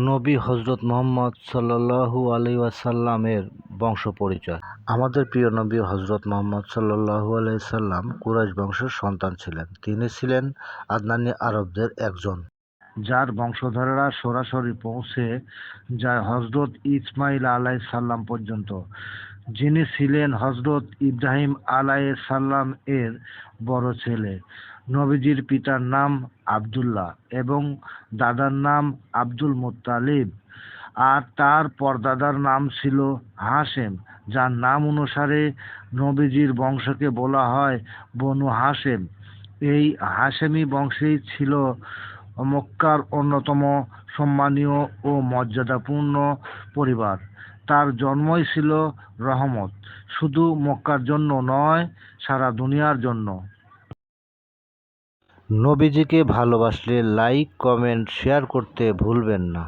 নবী হজরত মুহাম্মদ সাল্লাল্লাহু আলাইহি ওয়াসাল্লামের বংশ পরিচয়। আমাদের প্রিয় নবী হজরত মুহাম্মদ সাল্লাল্লাহু আলাইহি সাল্লাম কুরাইশ বংশের সন্তান ছিলেন। তিনি ছিলেন আদনানী আরবদের একজন, যার বংশধরেরা সরাসরি পৌঁছে যায় হজরত ইসমাইল আলাইহিস সালাম পর্যন্ত, যিনি ছিলেন হজরত ইব্রাহিম আলাইহিস সালাম এর বড় ছেলে। নবীজির পিতার নাম আব্দুল্লাহ এবং দাদার নাম আব্দুল মুত্তালিব, আর তার পরদাদার নাম ছিল হাশেম, যার নাম অনুসারে নবীজির বংশকে বলা হয় বনু হাশেম। এই হাশেমি বংশেই ছিল মক্কার অন্যতম সম্মানীয় ও মর্যাদাপূর্ণ পরিবার। তার জন্মই ছিল রহমত, শুধু মক্কার জন্য নয়, সারা দুনিয়ার জন্য। নবীজিকে ভালোবাসলে লাইক, কমেন্ট, শেয়ার করতে ভুলবেন না।